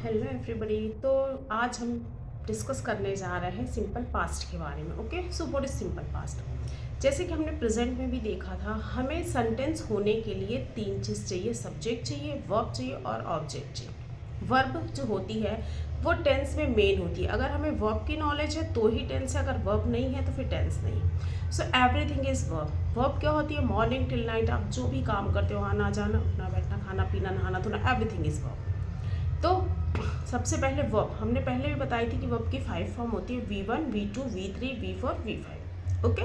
Hello everybody. तो आज हम डिस्कस करने जा रहे हैं सिंपल पास्ट के बारे में। Okay, so what is simple past. जैसे कि हमने प्रेजेंट में भी देखा था, हमें सेंटेंस होने के लिए तीन चीज़ चाहिए, सब्जेक्ट चाहिए, वर्ब चाहिए और ऑब्जेक्ट चाहिए। वर्ब जो होती है वो टेंस में मेन होती है। अगर हमें वर्ब की नॉलेज है तो ही टेंस है, अगर वर्ब नहीं है तो फिर टेंस नहीं। So everything is verb. Verb क्या होती है? मॉर्निंग टिल नाइट आप जो भी काम करते हो, आना जाना, उठना बैठना, खाना पीना, नहाना धोना, एवरीथिंग इज़ वर्ब। तो सबसे पहले वर्ब हमने पहले भी बताई थी कि वर्ब की 5 फॉर्म होती है, V1, V2, V3, V4, V5। Okay,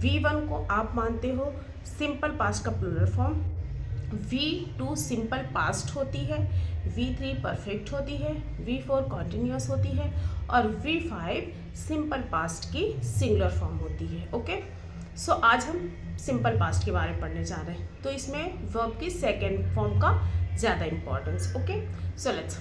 V1 को आप मानते हो सिंपल पास्ट का plural form, V2 simple past होती है, V3 परफेक्ट होती है, V4 कॉन्टिन्यूस होती है और V5 सिंपल पास्ट की सिंगुलर फॉर्म होती है। ओके, सो आज हम सिंपल पास्ट के बारे में पढ़ने जा रहे हैं। तो इसमें वर्ब की सेकेंड फॉर्म का ज़्यादा importance. Okay, so let's.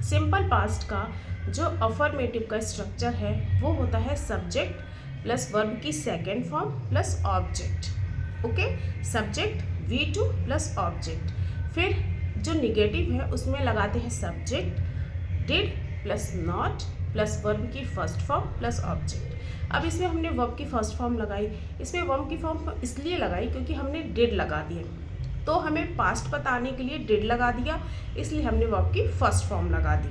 Simple past का जो अफर्मेटिव का स्ट्रक्चर है वो होता है सब्जेक्ट प्लस वर्ब की second form plus object. Okay, subject V2 plus object. फिर जो निगेटिव है उसमें लगाते हैं subject did plus not plus verb की फर्स्ट फॉर्म प्लस ऑब्जेक्ट। अब इसमें हमने वर्ब की फर्स्ट फॉर्म लगाई, इसमें वर्ब की फॉर्म इसलिए लगाई क्योंकि हमने डिड लगा दिया, तो हमें पास्ट बताने के लिए डिड लगा दिया, इसलिए हमने वर्ब की फर्स्ट फॉर्म लगा दी।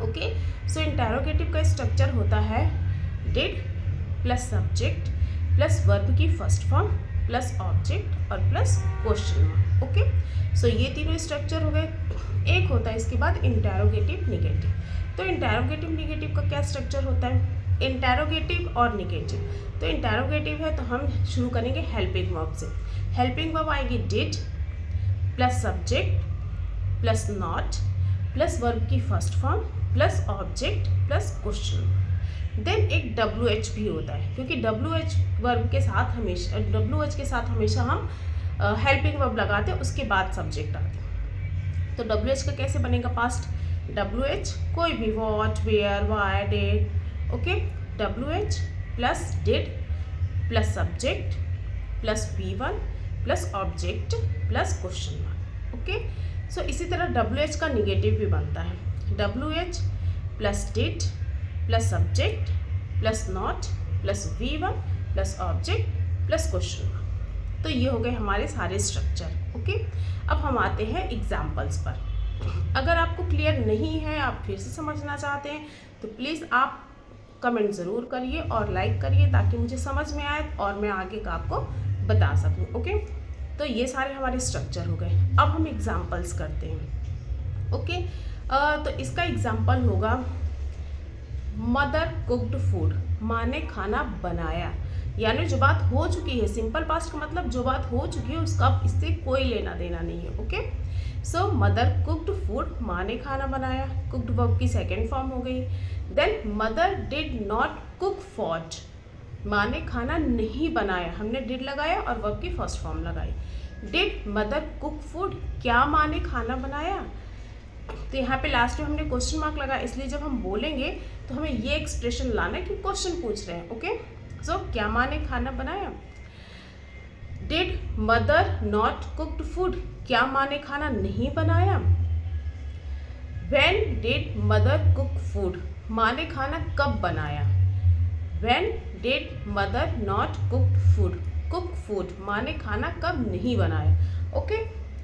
ओके, सो इंटेरोगेटिव का स्ट्रक्चर होता है did plus subject plus verb की फर्स्ट फॉर्म प्लस ऑब्जेक्ट और प्लस क्वेश्चन मार्क। ओके, सो ये तीनों स्ट्रक्चर हो गए। एक होता है इसके बाद इंटेरोगेटिव निगेटिव। तो इंटेरोगेटिव निगेटिव का क्या स्ट्रक्चर होता है? इंटेरोगेटिव और निगेटिव। तो इंटेरोगेटिव है तो हम शुरू करेंगे हेल्पिंग वर्ब से। हेल्पिंग वर्ब आएगी did plus subject plus not plus verb की first form plus object plus question. Then एक WH भी होता है, क्योंकि WH वर्ब के साथ हमेशा WH के साथ हमेशा हम हेल्पिंग वर्ब लगाते हैं, उसके बाद सब्जेक्ट आते हैं। तो WH का कैसे बनेगा पास्ट? WH कोई भी, what, where, why, did. Okay, WH plus did plus subject plus V1 plus object plus question mark. Okay, so इसी तरह WH का निगेटिव भी बनता है, WH plus did plus subject plus not plus V1 plus object plus question mark. तो ये हो गए हमारे सारे स्ट्रक्चर। ओके, अब हम आते हैं एग्जाम्पल्स पर। अगर आपको क्लियर नहीं है, आप फिर से समझना चाहते हैं, तो प्लीज़ आप कमेंट ज़रूर करिए और लाइक करिए ताकि मुझे समझ में आए और मैं आगे का आपको बता सकूं। ओके, तो ये सारे हमारे स्ट्रक्चर हो गए। अब हम एग्जाम्पल्स करते हैं। ओके, तो इसका एग्जाम्पल होगा मदर कुक्ड फूड, माँ ने खाना बनाया। यानी जो बात हो चुकी है, सिंपल पास्ट का मतलब जो बात हो चुकी है उसका इससे कोई लेना देना नहीं है। Okay, so mother cooked food, माँ ने खाना बनाया, कुक्ड वर्ब की सेकेंड फॉर्म हो गई। Then mother did not cook food, माँ ने खाना नहीं बनाया, हमने डिड लगाया और वर्ब की फर्स्ट फॉर्म लगाई। डिड मदर कुक फूड, क्या माँ ने खाना बनाया? तो यहाँ पे लास्ट में हमने क्वेश्चन मार्क लगा, इसलिए जब हम बोलेंगे तो हमें ये एक्सप्रेशन लाना है कि क्वेश्चन पूछ रहे हैं। ओके, सो क्या माँ ने खाना बनाया? Did mother not cooked food, क्या माँ ने खाना नहीं बनाया? When did mother cook food, माँ ने खाना कब बनाया? When did mother not cooked food, cook food, माँ ने खाना कब नहीं बनाया। ओके,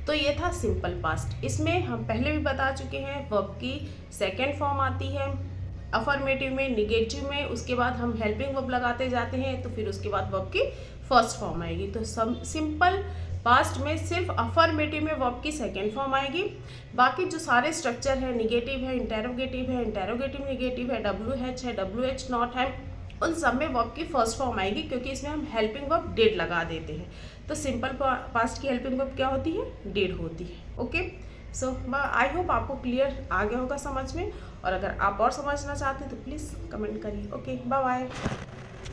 तो ये था सिंपल पास्ट। इसमें हम पहले भी बता चुके हैं, वर्ब की सेकेंड फॉर्म आती है अफर्मेटिव में, निगेटिव में, उसके बाद हम हेल्पिंग वर्ब लगाते जाते हैं, तो फिर उसके बाद वर्ब की फर्स्ट फॉर्म आएगी। तो सिंपल पास्ट में सिर्फ अफर्मेटिव में वर्ब की सेकेंड फॉर्म आएगी, बाकी जो सारे स्ट्रक्चर है, निगेटिव है, इंटेरोगेटिव निगेटिव है, WH है, WH नॉट है, उन सब में वर्ब की फर्स्ट फॉर्म आएगी, क्योंकि इसमें हम हेल्पिंग वर्ब डिड लगा देते हैं। तो सिंपल पास्ट की हेल्पिंग वर्ब क्या होती है? डिड होती है। ओके, सो आई होप आपको क्लियर आ गया होगा समझ में, और अगर आप और समझना चाहते हैं तो प्लीज़ कमेंट करिए। Okay, bye bye.